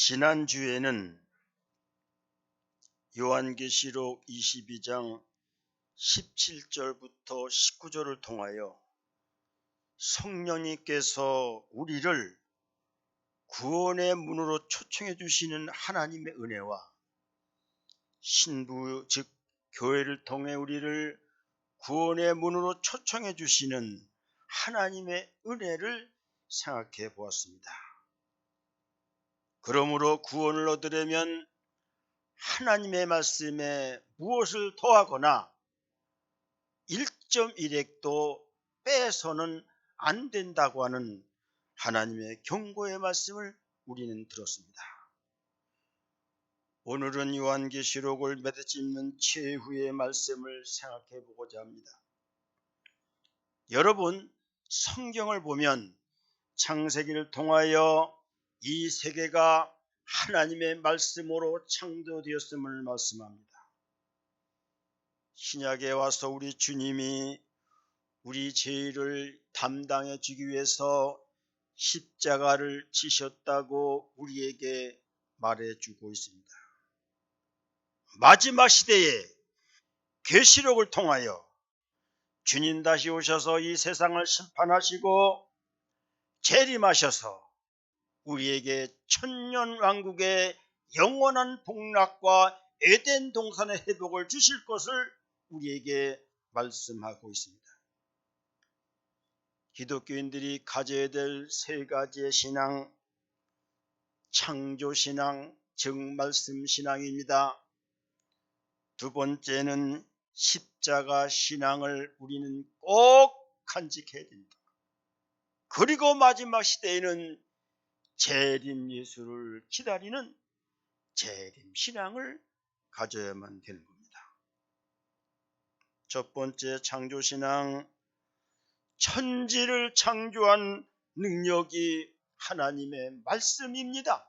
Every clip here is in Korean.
지난주에는 요한계시록 22장 17절부터 19절을 통하여 성령님께서 우리를 구원의 문으로 초청해 주시는 하나님의 은혜와 신부 즉 교회를 통해 우리를 구원의 문으로 초청해 주시는 하나님의 은혜를 생각해 보았습니다. 그러므로 구원을 얻으려면 하나님의 말씀에 무엇을 더하거나 1.1핵도 빼서는 안 된다고 하는 하나님의 경고의 말씀을 우리는 들었습니다. 오늘은 요한계시록을 맺어짚는 최후의 말씀을 생각해 보고자 합니다. 여러분, 성경을 보면 창세기를 통하여 이 세계가 하나님의 말씀으로 창조되었음을 말씀합니다. 신약에 와서 우리 주님이 우리 죄를 담당해 주기 위해서 십자가를 지셨다고 우리에게 말해주고 있습니다. 마지막 시대에 계시록을 통하여 주님 다시 오셔서 이 세상을 심판하시고 재림하셔서 우리에게 천년왕국의 영원한 복락과 에덴 동산의 회복을 주실 것을 우리에게 말씀하고 있습니다. 기독교인들이 가져야 될 세 가지의 신앙, 창조신앙, 즉 말씀신앙입니다. 두 번째는 십자가 신앙을 우리는 꼭 간직해야 됩니다. 그리고 마지막 시대에는 재림 예수를 기다리는 재림 신앙을 가져야만 되는 겁니다. 첫 번째 창조신앙, 천지를 창조한 능력이 하나님의 말씀입니다.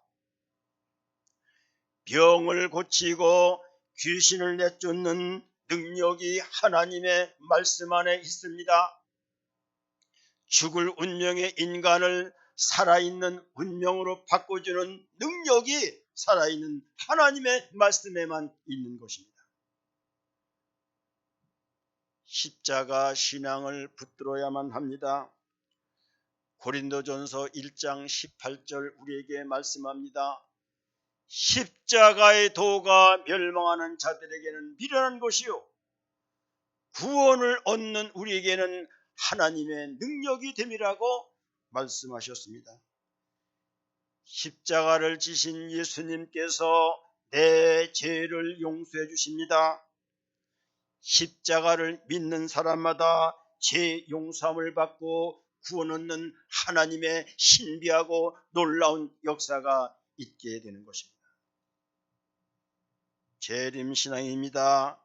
병을 고치고 귀신을 내쫓는 능력이 하나님의 말씀 안에 있습니다. 죽을 운명의 인간을 살아있는 운명으로 바꿔주는 능력이 살아있는 하나님의 말씀에만 있는 것입니다. 십자가 신앙을 붙들어야만 합니다. 고린도전서 1장 18절 우리에게 말씀합니다. 십자가의 도가 멸망하는 자들에게는 미련한 것이요 구원을 얻는 우리에게는 하나님의 능력이 됨이라고 말씀하셨습니다. 십자가를 지신 예수님께서 내 죄를 용서해 주십니다. 십자가를 믿는 사람마다 죄 용서함을 받고 구원 얻는 하나님의 신비하고 놀라운 역사가 있게 되는 것입니다. 재림신앙입니다.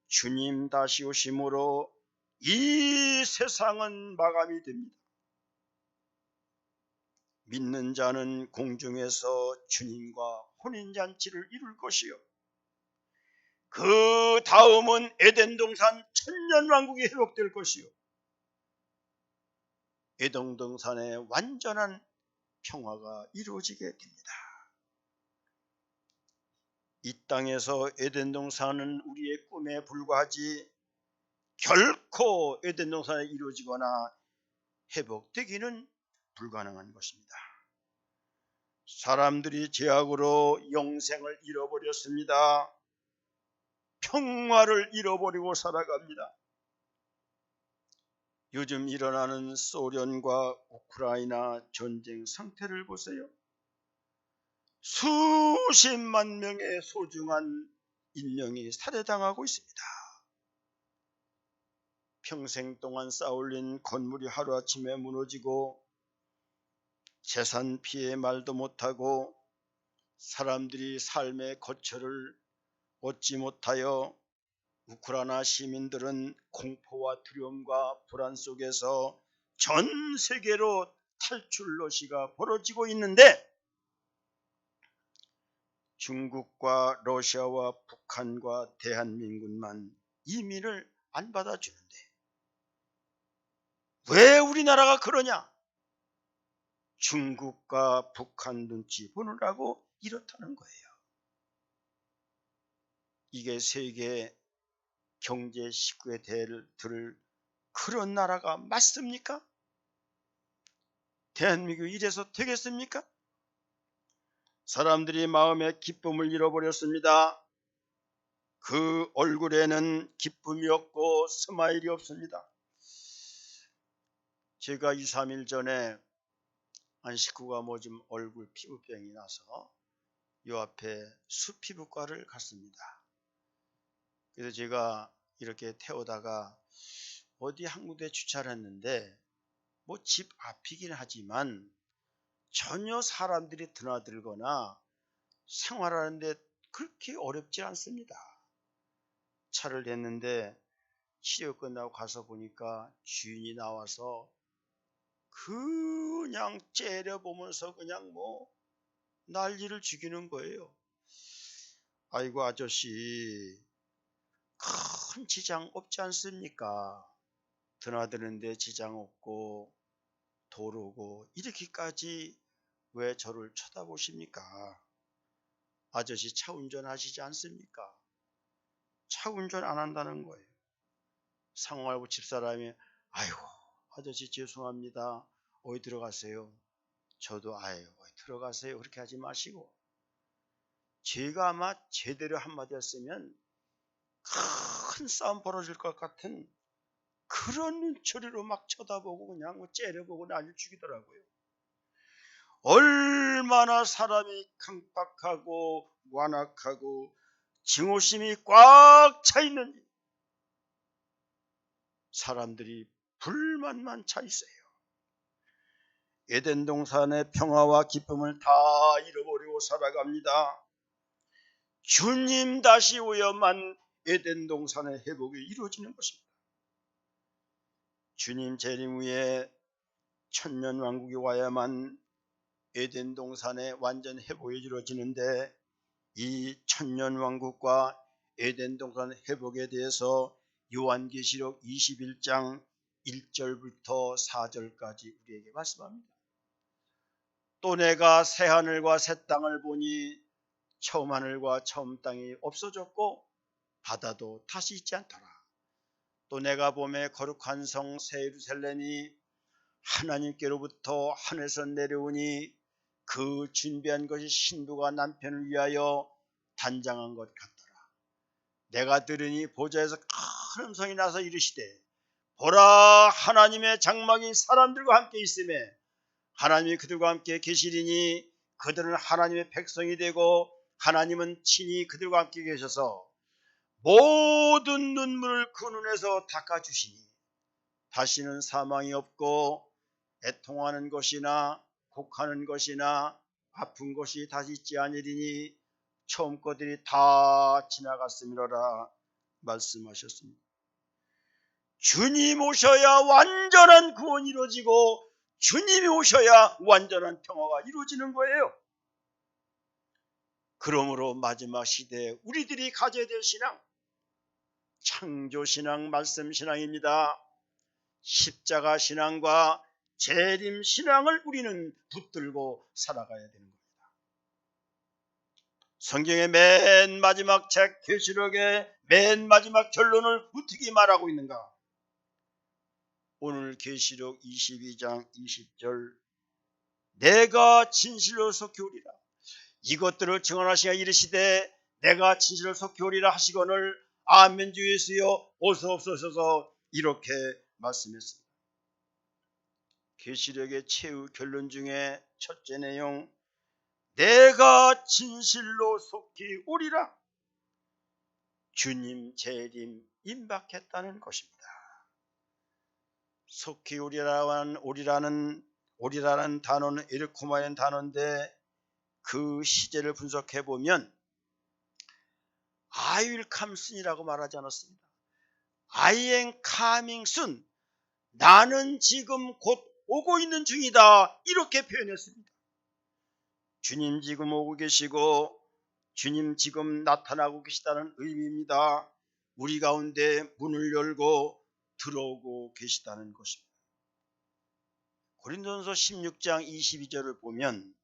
주님 다시 오심으로 이 세상은 마감이 됩니다. 믿는 자는 공중에서 주님과 혼인잔치를 이룰 것이요 그 다음은 에덴 동산 천년왕국이 회복될 것이요 에덴 동산의 완전한 평화가 이루어지게 됩니다. 이 땅에서 에덴 동산은 우리의 꿈에 불과하지 결코 에덴 동산에 이루어지거나 회복되기는 불가능한 것입니다. 사람들이 죄악으로 영생을 잃어버렸습니다. 평화를 잃어버리고 살아갑니다. 요즘 일어나는 소련과 우크라이나 전쟁 상태를 보세요. 수십만 명의 소중한 인명이 살해당하고 있습니다. 평생 동안 쌓아올린 건물이 하루아침에 무너지고 재산 피해 말도 못하고 사람들이 삶의 거처를 얻지 못하여 우크라이나 시민들은 공포와 두려움과 불안 속에서 전 세계로 탈출 러시가 벌어지고 있는데 중국과 러시아와 북한과 대한민국만 이민을 안 받아주는데 왜 우리나라가 그러냐? 중국과 북한 눈치 보느라고 이렇다는 거예요. 이게 세계 경제 19의 대를 들을 그런 나라가 맞습니까? 대한민국이 이래서 되겠습니까? 사람들이 마음의 기쁨을 잃어버렸습니다. 그 얼굴에는 기쁨이 없고 스마일이 없습니다. 제가 2, 3일 전에 한 식구가 좀 얼굴 피부병이 나서 요 앞에 수피부과를 갔습니다. 그래서 제가 이렇게 태우다가 어디 한 군데 주차를 했는데 뭐 집 앞이긴 하지만 전혀 사람들이 드나들거나 생활하는데 그렇게 어렵지 않습니다. 차를 댔는데 치료 끝나고 가서 보니까 주인이 나와서 그냥 째려보면서 그냥 뭐 난리를 죽이는 거예요. 아이고 아저씨 큰 지장 없지 않습니까? 드나드는데 지장 없고 도로고 이렇게까지 왜 저를 쳐다보십니까? 아저씨 차 운전하시지 않습니까? 차 운전 안 한다는 거예요. 상호알고 집사람이 아이고 아저씨 죄송합니다. 어디 들어가세요? 저도 아유 어디 들어가세요. 그렇게 하지 마시고 제가 아마 제대로 한마디 했으면 큰 싸움 벌어질 것 같은 그런 눈초리로 막 쳐다보고 그냥 뭐 째려보고 난리 죽이더라고요. 얼마나 사람이 강박하고 완악하고 증오심이 꽉 차 있는지 사람들이 불만만 차 있어요. 에덴 동산의 평화와 기쁨을 다 잃어버리고 살아갑니다. 주님 다시 오야만 에덴 동산의 회복이 이루어지는 것입니다. 주님 재림 후에 천년왕국이 와야만 에덴 동산의 완전 회복이 이루어지는데 이 천년왕국과 에덴 동산 회복에 대해서 요한계시록 21장 1절부터 4절까지 우리에게 말씀합니다. 또 내가 새 하늘과 새 땅을 보니 처음 하늘과 처음 땅이 없어졌고 바다도 다시 있지 않더라. 또 내가 보매 거룩한 성 새 예루살렘이 하나님께로부터 하늘에서 내려오니 그 준비한 것이 신부가 남편을 위하여 단장한 것 같더라. 내가 들으니 보좌에서 큰 음성이 나서 이르시되 보라 하나님의 장막이 사람들과 함께 있음에 하나님이 그들과 함께 계시리니 그들은 하나님의 백성이 되고 하나님은 친히 그들과 함께 계셔서 모든 눈물을 그 눈에서 닦아주시니 다시는 사망이 없고 애통하는 것이나 곡하는 것이나 아픈 것이 다시 있지 아니리니 처음 것들이 다 지나갔음이로라 말씀하셨습니다. 주님 오셔야 완전한 구원이 이루어지고 주님이 오셔야 완전한 평화가 이루어지는 거예요. 그러므로 마지막 시대에 우리들이 가져야 될 신앙, 창조신앙, 말씀신앙입니다. 십자가 신앙과 재림 신앙을 우리는 붙들고 살아가야 되는 겁니다. 성경의 맨 마지막 책 계시록의 맨 마지막 결론을 어떻게 말하고 있는가? 오늘 계시록 22장 20절 내가 진실로 속히 오리라. 이것들을 증언하시며 이르시되 내가 진실로 속히 오리라 하시거늘 아멘 주 예수여 어서 옵소서 이렇게 말씀했습니다. 계시록의 최후 결론 중에 첫째 내용 내가 진실로 속히 오리라. 주님 재림 임박했다는 것입니다. 속히 오리라는 단어는 에르코마인 단어인데 그 시제를 분석해 보면 I will come soon이라고 말하지 않았습니다. I am coming soon. 나는 지금 곧 오고 있는 중이다. 이렇게 표현했습니다. 주님 지금 오고 계시고 주님 지금 나타나고 계시다는 의미입니다. 우리 가운데 문을 열고 들어오고 계시다는 것입니다. 고린도전서 16장 22절을 보면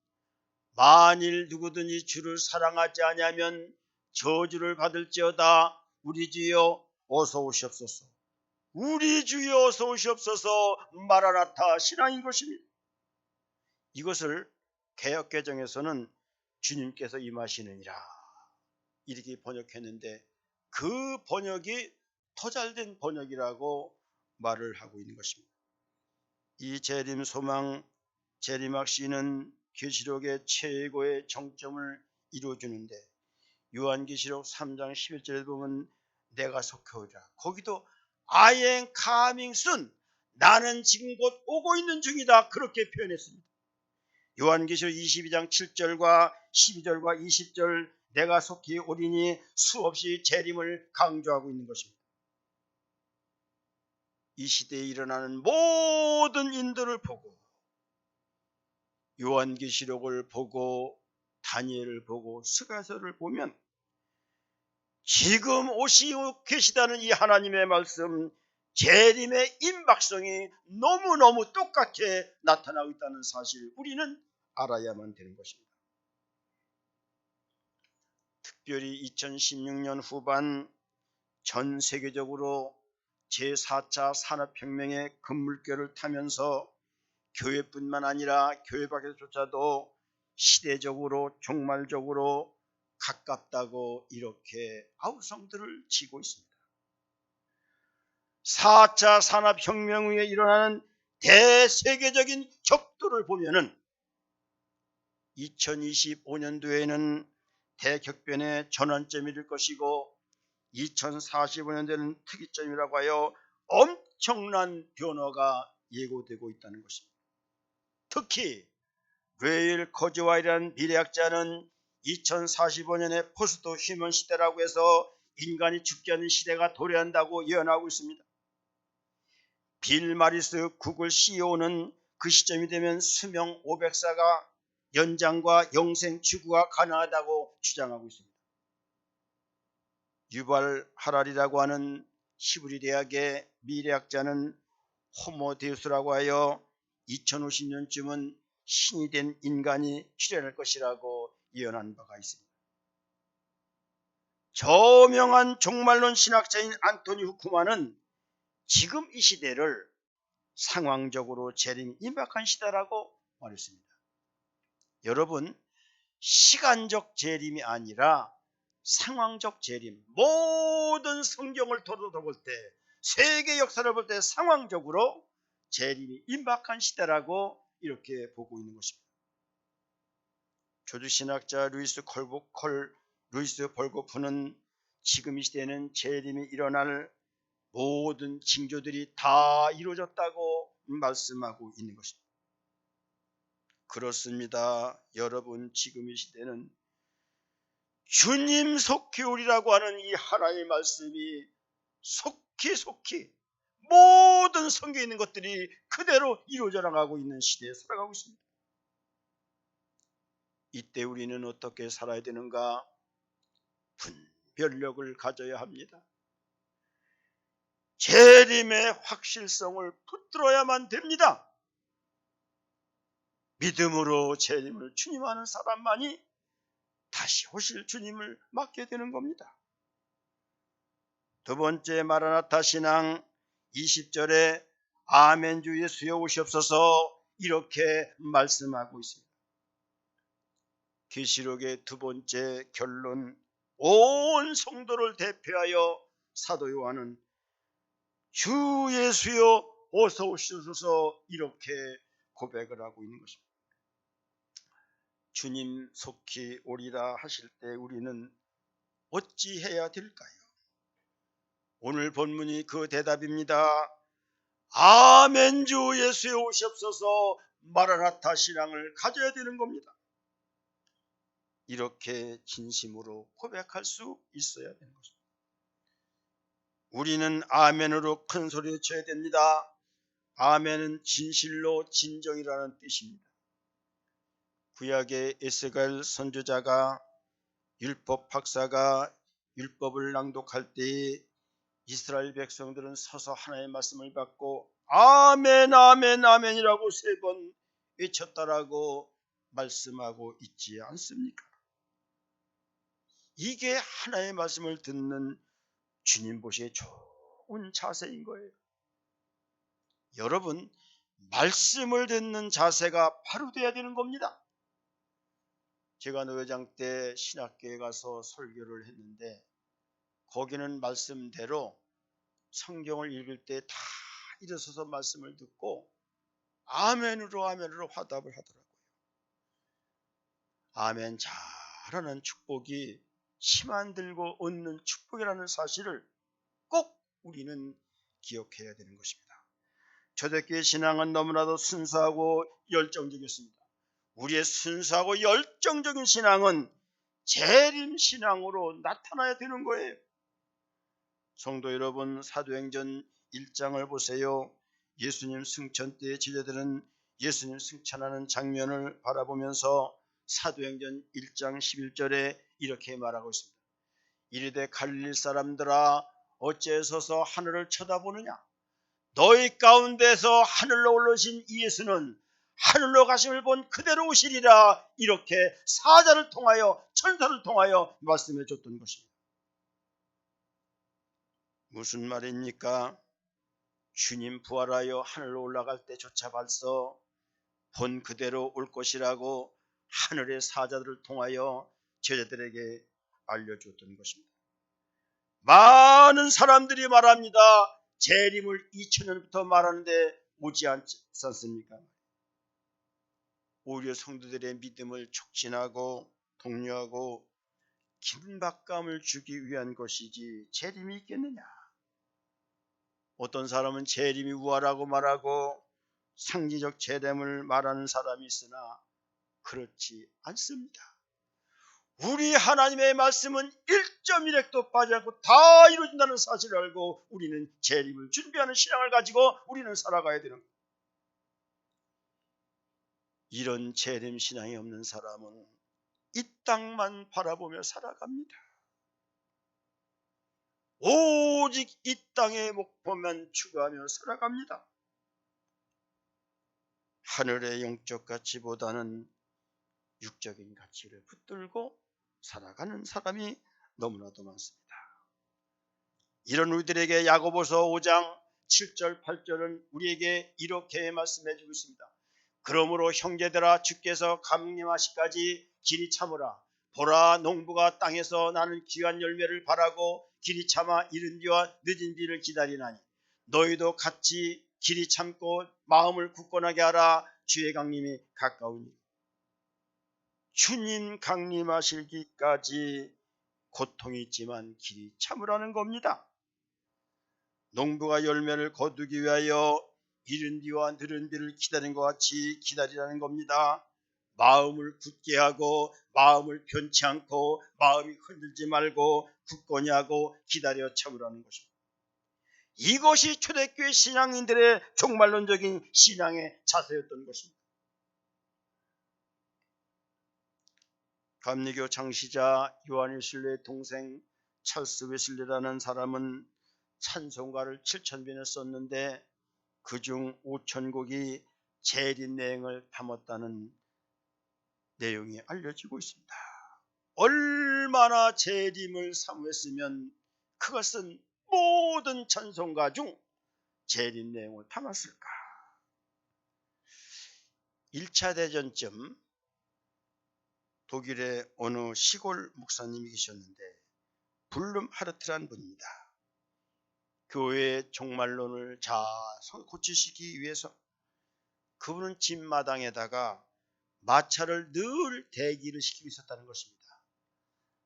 만일 누구든지 주를 사랑하지 아니하면 저주를 받을지어다. 우리 주여 어서 오시옵소서. 우리 주여 어서 오시옵소서. 마라나타 신앙인 것입니다. 이것을 개역개정에서는 주님께서 임하시느니라 이렇게 번역했는데 그 번역이 더 잘된 번역이라고 말을 하고 있는 것입니다. 이 재림 소망 재림학 시는 계시록의 최고의 정점을 이루어주는데 요한계시록 3장 11절에 보면 내가 속해 오리라. 거기도 I am coming soon. 나는 지금 곧 오고 있는 중이다. 그렇게 표현했습니다. 요한계시록 22장 7절과 12절과 20절 내가 속히 오리니 수없이 재림을 강조하고 있는 것입니다. 이 시대에 일어나는 모든 인도를 보고 요한계시록을 보고 다니엘을 보고 스가랴를 보면 지금 오시고 계시다는 이 하나님의 말씀 재림의 임박성이 너무너무 똑같게 나타나고 있다는 사실 우리는 알아야만 되는 것입니다. 특별히 2016년 후반 전 세계적으로 제4차 산업혁명의 급물결을 타면서 교회뿐만 아니라 교회 밖에서조차도 시대적으로 종말적으로 가깝다고 이렇게 아우성들을 치고 있습니다. 4차 산업혁명 후에 일어나는 대세계적인 격돌을 보면은 2025년도에는 대격변의 전환점이 될 것이고 2045년도에는 특이점이라고 하여 엄청난 변화가 예고되고 있다는 것입니다. 특히 레일 커즈와이라는 미래학자는 2045년에 포스트 휴먼 시대라고 해서 인간이 죽지 않는 시대가 도래한다고 예언하고 있습니다. 빌 마리스 구글 CEO는 그 시점이 되면 수명 500사가 연장과 영생 추구가 가능하다고 주장하고 있습니다. 유발 하랄이라고 하는 히브리 대학의 미래학자는 호모데우스라고 하여 2050년쯤은 신이 된 인간이 출현할 것이라고 예언한 바가 있습니다. 저명한 종말론 신학자인 안토니 후쿠만은 지금 이 시대를 상황적으로 재림이 임박한 시대라고 말했습니다. 여러분, 시간적 재림이 아니라 상황적 재림, 모든 성경을 돌아볼 때 세계 역사를 볼 때 상황적으로 재림이 임박한 시대라고 이렇게 보고 있는 것입니다. 조주신학자 루이스 벌고프는 지금 이 시대에는 재림이 일어날 모든 징조들이 다 이루어졌다고 말씀하고 있는 것입니다. 그렇습니다. 여러분, 지금 이 시대는 주님 속히 오리라고 하는 이 하나님의 말씀이 속히 모든 성경에 있는 것들이 그대로 이루어져 나가고 있는 시대에 살아가고 있습니다. 이때 우리는 어떻게 살아야 되는가? 분별력을 가져야 합니다. 재림의 확실성을 붙들어야만 됩니다. 믿음으로 재림을 주님하는 사람만이 다시 오실 주님을 맞게 되는 겁니다. 두 번째 마라나타 신앙 20절에 아멘 주 예수여 오시옵소서 이렇게 말씀하고 있습니다. 계시록의 두 번째 결론, 온 성도를 대표하여 사도 요한은 주 예수여 어서 오시옵소서 이렇게 고백을 하고 있는 것입니다. 주님 속히 오리라 하실 때 우리는 어찌 해야 될까요? 오늘 본문이 그 대답입니다. 아멘 주 예수여 오시옵소서 마라나타 신앙을 가져야 되는 겁니다. 이렇게 진심으로 고백할 수 있어야 되는 것입니다. 우리는 아멘으로 큰 소리 쳐야 됩니다. 아멘은 진실로 진정이라는 뜻입니다. 구약의 에스겔 선지자가 율법 박사가 율법을 낭독할 때 이스라엘 백성들은 서서 하나님의 말씀을 받고 아멘 아멘 아멘이라고 3번 외쳤다라고 말씀하고 있지 않습니까? 이게 하나의 말씀을 듣는 주님 보시기에 좋은 자세인 거예요. 여러분, 말씀을 듣는 자세가 바로 돼야 되는 겁니다. 제가 노회장 때 신학교에 가서 설교를 했는데 거기는 말씀대로 성경을 읽을 때 다 일어서서 말씀을 듣고 아멘으로 화답을 하더라고요. 아멘 잘하는 축복이 힘 안 들고 얻는 축복이라는 사실을 꼭 우리는 기억해야 되는 것입니다. 초대교회 신앙은 너무나도 순수하고 열정적이었습니다. 우리의 순수하고 열정적인 신앙은 재림신앙으로 나타나야 되는 거예요. 성도 여러분, 사도행전 1장을 보세요. 예수님 승천 때 제자들은 예수님 승천하는 장면을 바라보면서 사도행전 1장 11절에 이렇게 말하고 있습니다. 이르되 갈릴리 사람들아 어째서서 하늘을 쳐다보느냐? 너희 가운데서 하늘로 올라오신 이 예수는 하늘로 가심을 본 그대로 오시리라. 이렇게 사자를 통하여 천사를 통하여 말씀해 줬던 것입니다. 무슨 말입니까? 주님 부활하여 하늘로 올라갈 때조차 벌써 본 그대로 올 것이라고 하늘의 사자들을 통하여 제자들에게 알려주었던 것입니다. 많은 사람들이 말합니다. 재림을 2000년부터 말하는데 오지 않지 않습니까? 오히려 성도들의 믿음을 촉진하고 독려하고 긴박감을 주기 위한 것이지 재림이 있겠느냐? 어떤 사람은 재림이 우월하고 말하고 상징적 재림을 말하는 사람이 있으나 그렇지 않습니다. 우리 하나님의 말씀은 1.1핵도 빠지지 않고 다 이루어진다는 사실을 알고 우리는 재림을 준비하는 신앙을 가지고 우리는 살아가야 되는 거예요. 이런 재림 신앙이 없는 사람은 이 땅만 바라보며 살아갑니다. 오직 이 땅의 목표만 추구하며 살아갑니다. 하늘의 영적 가치보다는 육적인 가치를 붙들고 살아가는 사람이 너무나도 많습니다. 이런 우리들에게 야고보서 5장 7절 8절은 우리에게 이렇게 말씀해 주고 있습니다. 그러므로 형제들아 주께서 강림하시까지 길이 참으라. 보라 농부가 땅에서 나는 귀한 열매를 바라고 길이 참아 이른 뒤와 늦은 뒤를 기다리나니 너희도 같이 길이 참고 마음을 굳건하게 하라. 주의 강림이 가까우니. 주님 강림하시기까지 고통이 있지만 길이 참으라는 겁니다. 농부가 열매를 거두기 위하여 이른 뒤와 늦은 뒤를 기다린 것 같이 기다리라는 겁니다. 마음을 굳게 하고 마음을 변치 않고 마음이 흔들지 말고 굳건히 하고 기다려 참으라는 것입니다. 이것이 초대교회 신앙인들의 종말론적인 신앙의 자세였던 것입니다. 감리교 창시자 요한 웨슬리의 동생 찰스 웨슬리라는 사람은 찬송가를 7,000편을 썼는데 그중 5,000곡이 재림 내용을 담았다는 내용이 알려지고 있습니다. 얼마나 재림을 사모했으면 그것은 모든 찬송가 중 재림 내용을 담았을까? 1차 대전쯤 독일의 어느 시골 목사님이 계셨는데 불름 하르트라는 분입니다. 교회의 종말론을 잘 고치시기 위해서 그분은 집마당에다가 마차를 늘 대기를 시키고 있었다는 것입니다.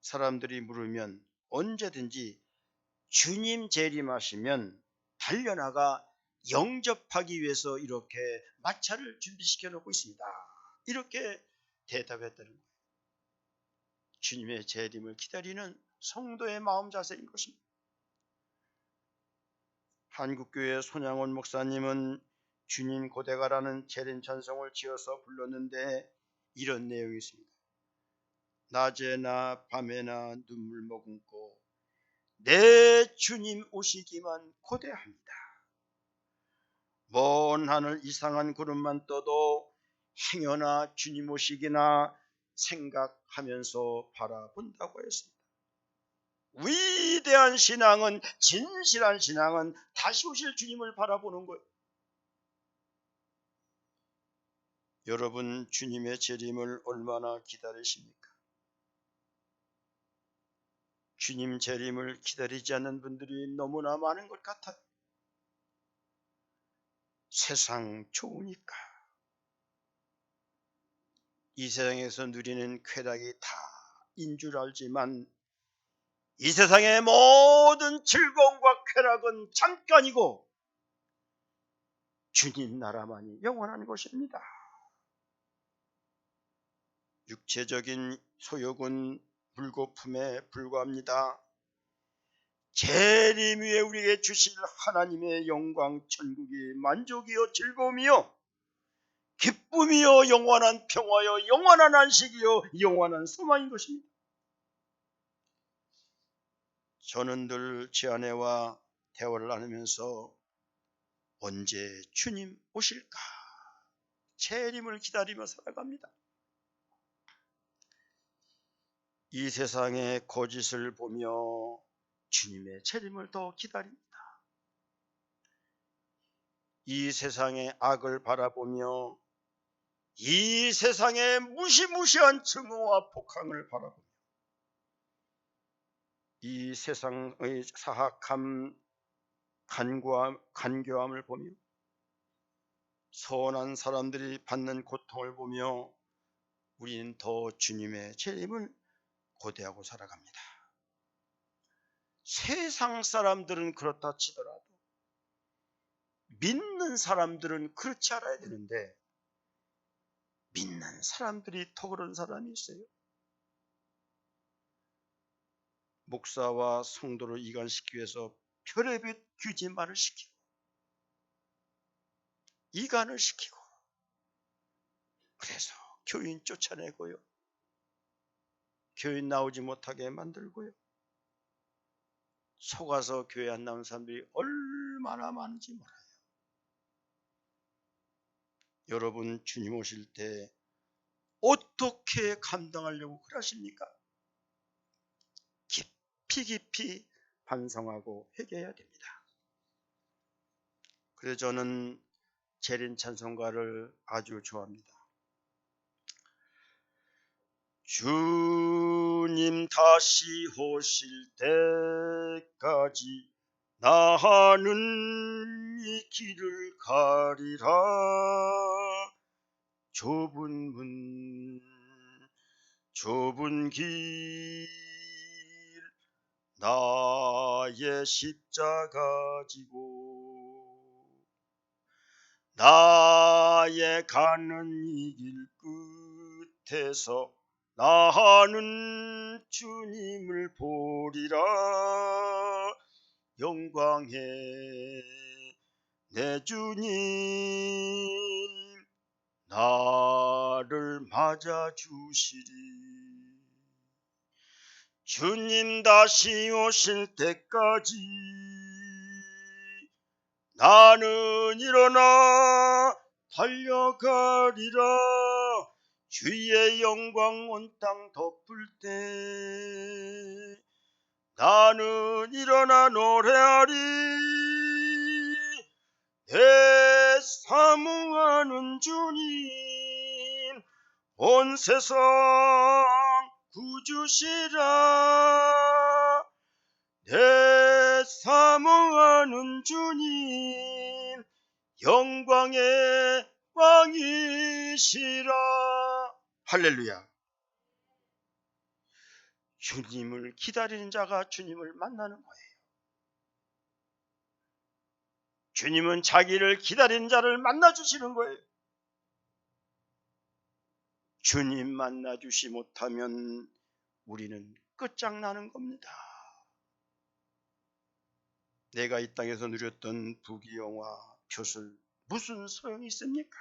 사람들이 물으면 언제든지 주님 재림하시면 달려나가 영접하기 위해서 이렇게 마차를 준비시켜 놓고 있습니다. 이렇게 대답했다는 거예요. 주님의 재림을 기다리는 성도의 마음 자세인 것입니다. 한국교회 손양원 목사님은 주님 고대가라는 재림 찬송을 지어서 불렀는데 이런 내용이 있습니다. 낮에나 밤에나 눈물 머금고 내 주님 오시기만 고대합니다. 먼 하늘 이상한 구름만 떠도 행여나 주님 오시기나 생각하면서 바라본다고 했습니다. 위대한 신앙은, 진실한 신앙은 다시 오실 주님을 바라보는 거예요. 여러분, 주님의 재림을 얼마나 기다리십니까? 주님 재림을 기다리지 않는 분들이 너무나 많은 것 같아요. 세상 좋으니까, 이 세상에서 누리는 쾌락이 다인 줄 알지만 이 세상의 모든 즐거움과 쾌락은 잠깐이고 주님 나라만이 영원한 것입니다. 육체적인 소욕은 물거품에 불과합니다. 재림 위에 우리에게 주실 하나님의 영광, 천국이 만족이요 즐거움이요 기쁨이요 영원한 평화요 영원한 안식이요 영원한 소망인 것입니다. 저는 늘 제 아내와 대화를 나누면서 언제 주님 오실까 재림을 기다리며 살아갑니다. 이 세상의 거짓을 보며 주님의 재림을 더 기다립니다. 이 세상의 악을 바라보며 이 세상의 무시무시한 증오와 폭행을 바라보며 이 세상의 사악함, 간교함을 보며 선한 사람들이 받는 고통을 보며 우리는 더 주님의 재림을 고대하고 살아갑니다. 세상 사람들은 그렇다 치더라도 믿는 사람들은 그렇지 않아야 되는데 믿는 사람들이 더 그런 사람이 있어요. 목사와 성도를 이간시키기 위해서 별의별 규제말을 시키고 이간을 시키고 그래서 교인 쫓아내고요. 교인 나오지 못하게 만들고요. 속아서 교회 안 나온 사람들이 얼마나 많은지 몰라요. 여러분 주님 오실 때 어떻게 감당하려고 그러십니까? 깊이 반성하고 회개해야 됩니다. 그래서 저는 재림 찬송가를 아주 좋아합니다. 주님 다시 오실 때까지 나는 이 길을 가리라. 좁은 문 좁은 길 나의 십자가 지고 나의 가는 이 길 끝에서 나는 주님을 보리라. 영광의 내 주님 나를 맞아주시리. 주님 다시 오실 때까지 나는 일어나 달려가리라. 주의 영광 온 땅 덮을 때 나는 일어나 노래하리. 내 사모하는 주님 온 세상 구주시라. 내 사모하는 주님 영광의 왕이시라. 할렐루야. 주님을 기다리는 자가 주님을 만나는 거예요. 주님은 자기를 기다리는 자를 만나주시는 거예요. 주님 만나주시 못하면 우리는 끝장나는 겁니다. 내가 이 땅에서 누렸던 부귀영화, 표술 무슨 소용이 있습니까?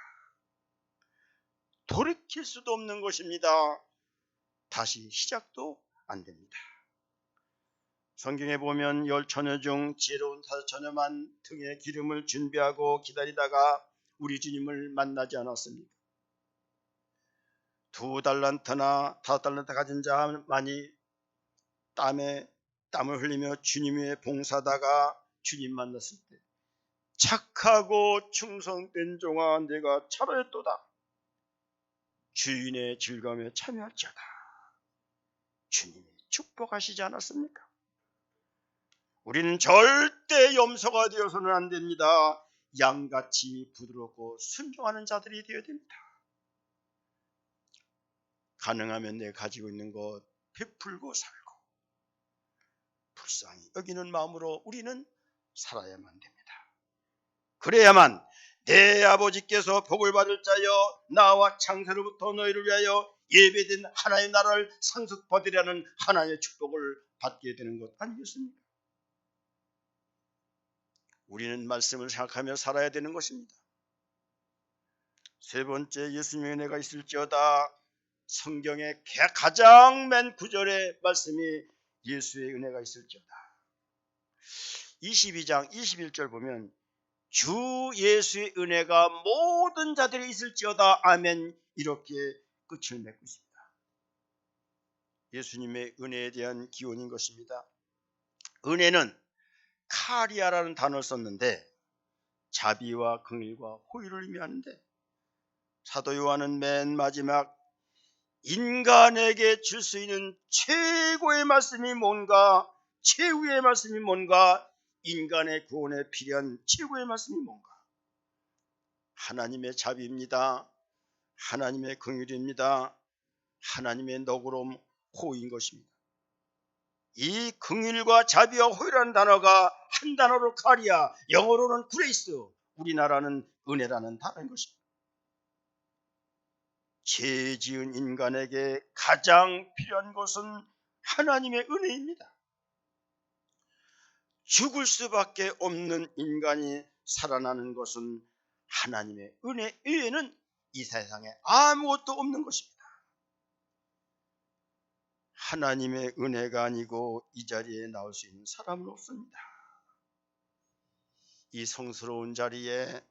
돌이킬 수도 없는 것입니다. 다시 시작도 안 됩니다. 성경에 보면 10처녀 중 지혜로운 5처녀만 등에 기름을 준비하고 기다리다가 우리 주님을 만나지 않았습니까? 2달란트나 5달란트 가진 자만이 땀을 흘리며 주님 위에 봉사하다가 주님 만났을 때 착하고 충성된 종아 내가 잘하였도다. 주인의 즐거움에 참여할지어다. 주님이 축복하시지 않았습니까? 우리는 절대 염소가 되어서는 안 됩니다. 양같이 부드럽고 순종하는 자들이 되어야 됩니다. 가능하면 내가 가지고 있는 것 베풀고 살고 불쌍히 여기는 마음으로 우리는 살아야만 됩니다. 그래야만 내 아버지께서 복을 받을 자여 나와 창세로부터 너희를 위하여 예배된 하나님의 나라를 상속받으려는 하나님의 축복을 받게 되는 것 아니겠습니까? 우리는 말씀을 생각하며 살아야 되는 것입니다. 세 번째, 예수님의 은혜가 있을지어다. 성경의 가장 맨 구절의 말씀이 예수의 은혜가 있을지어다. 22장 21절 보면 주 예수의 은혜가 모든 자들이 있을지어다. 아멘. 이렇게 끝을 맺고 있습니다. 예수님의 은혜에 대한 기원인 것입니다. 은혜는 카리아라는 단어를 썼는데 자비와 긍휼과 호의를 의미하는데 사도 요한은 맨 마지막 인간에게 줄 수 있는 최고의 말씀이 뭔가, 최후의 말씀이 뭔가, 인간의 구원에 필요한 최고의 말씀이 뭔가, 하나님의 자비입니다. 하나님의 긍휼입니다. 하나님의 너그러움, 호의인 것입니다. 이 긍휼과 자비와 호의라는 단어가 한 단어로 카리아, 영어로는 그레이스, 우리나라는 은혜라는 단어인 것입니다. 죄 지은 인간에게 가장 필요한 것은 하나님의 은혜입니다. 죽을 수밖에 없는 인간이 살아나는 것은 하나님의 은혜 외에는 이 세상에 아무것도 없는 것입니다. 하나님의 은혜가 아니고 이 자리에 나올 수 있는 사람은 없습니다. 이 성스러운 자리에,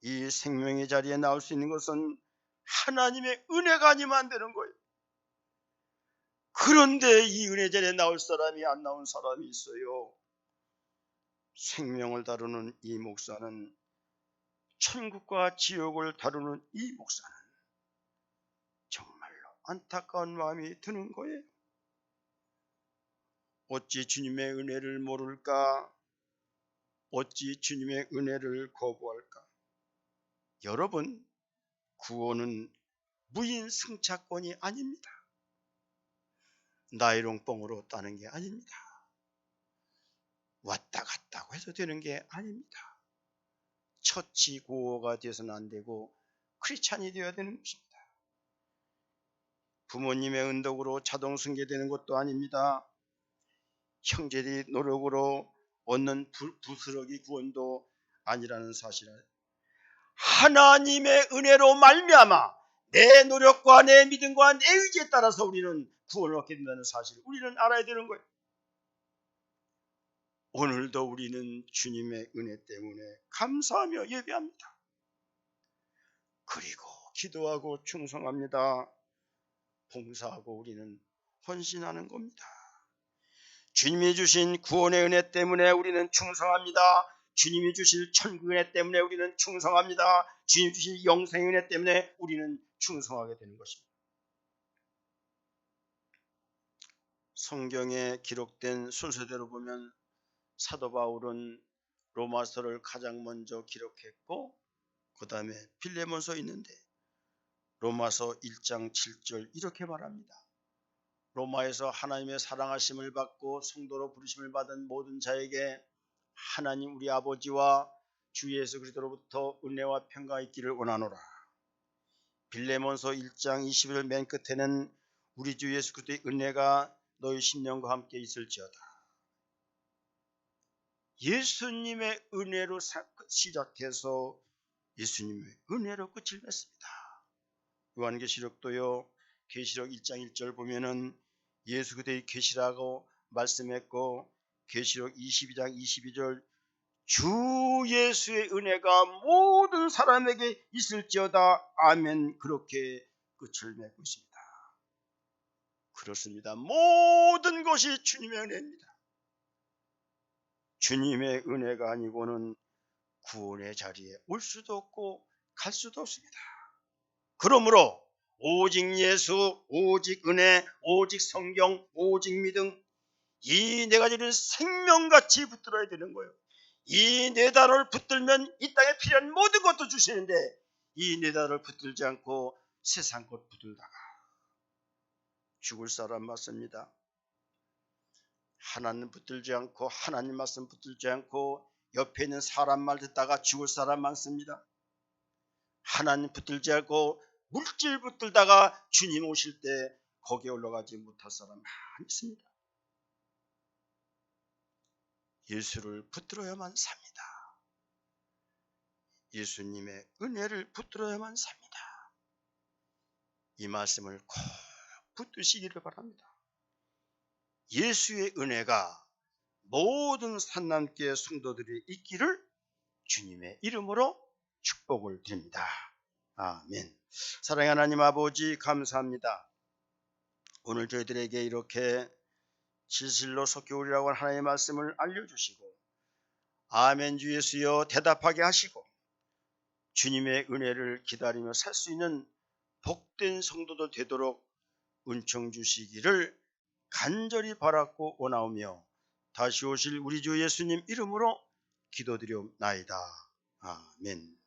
이 생명의 자리에 나올 수 있는 것은 하나님의 은혜가 아니면 안 되는 거예요. 그런데 이 은혜 자리에 나올 사람이 안 나온 사람이 있어요. 생명을 다루는 이 목사는, 천국과 지옥을 다루는 이 목사는 정말로 안타까운 마음이 드는 거예요. 어찌 주님의 은혜를 모를까? 어찌 주님의 은혜를 거부할까? 여러분, 구원은 무인승차권이 아닙니다. 나이롱뽕으로 따는 게 아닙니다. 왔다 갔다 해서 되는 게 아닙니다. 처치고어가 되어서는 안 되고 크리스찬이 되어야 되는 것입니다. 부모님의 은덕으로 자동 승계되는 것도 아닙니다. 형제들이 노력으로 얻는 부스러기 구원도 아니라는 사실을 하나님의 은혜로 말미암아 내 노력과 내 믿음과 내 의지에 따라서 우리는 구원을 얻게 된다는 사실을 우리는 알아야 되는 거예요. 오늘도 우리는 주님의 은혜 때문에 감사하며 예배합니다. 그리고 기도하고 충성합니다. 봉사하고 우리는 헌신하는 겁니다. 주님이 주신 구원의 은혜 때문에 우리는 충성합니다. 주님이 주실 천국의 은혜 때문에 우리는 충성합니다. 주님이 주실 영생의 은혜 때문에 우리는 충성하게 되는 것입니다. 성경에 기록된 순서대로 보면 사도 바울은 로마서를 가장 먼저 기록했고 그 다음에 빌레몬서 있는데 로마서 1장 7절 이렇게 말합니다. 로마에서 하나님의 사랑하심을 받고 성도로 부르심을 받은 모든 자에게 하나님 우리 아버지와 주 예수 그리스도로부터 은혜와 평강이 있기를 원하노라. 빌레몬서 1장 20절 맨 끝에는 우리 주 예수 그리스도의 은혜가 너희 심령과 함께 있을지어다. 예수님의 은혜로 시작해서 예수님의 은혜로 끝을 맺습니다. 요한계시록도요. 계시록 1장 1절 보면은 예수 그리스도의 계시라고 말씀했고 계시록 22장 22절 주 예수의 은혜가 모든 사람에게 있을지어다. 아멘. 그렇게 끝을 맺고 있습니다. 그렇습니다. 모든 것이 주님의 은혜입니다. 주님의 은혜가 아니고는 구원의 자리에 올 수도 없고 갈 수도 없습니다. 그러므로 오직 예수, 오직 은혜, 오직 성경, 오직 믿음, 이 네 가지를 생명같이 붙들어야 되는 거예요. 이 네 단어를 붙들면 이 땅에 필요한 모든 것도 주시는데 이 네 단어를 붙들지 않고 세상 것 붙들다가 죽을 사람 맞습니다. 하나님 붙들지 않고 하나님 말씀 붙들지 않고 옆에 있는 사람 말 듣다가 죽을 사람 많습니다. 하나님 붙들지 않고 물질 붙들다가 주님 오실 때 거기에 올라가지 못할 사람 많이 있습니다. 예수를 붙들어야만 삽니다. 예수님의 은혜를 붙들어야만 삽니다. 이 말씀을 꼭 붙드시기를 바랍니다. 예수의 은혜가 모든 산남교회 성도들이 있기를 주님의 이름으로 축복을 드립니다. 아멘. 사랑하는 하나님 아버지 감사합니다. 오늘 저희들에게 이렇게 진실로 속교우리라고 하는 하나님의 말씀을 알려주시고 아멘 주 예수여 대답하게 하시고 주님의 은혜를 기다리며 살 수 있는 복된 성도들 되도록 은총 주시기를 간절히 바랐고 원하오며 다시 오실 우리 주 예수님 이름으로 기도드리옵나이다. 아멘.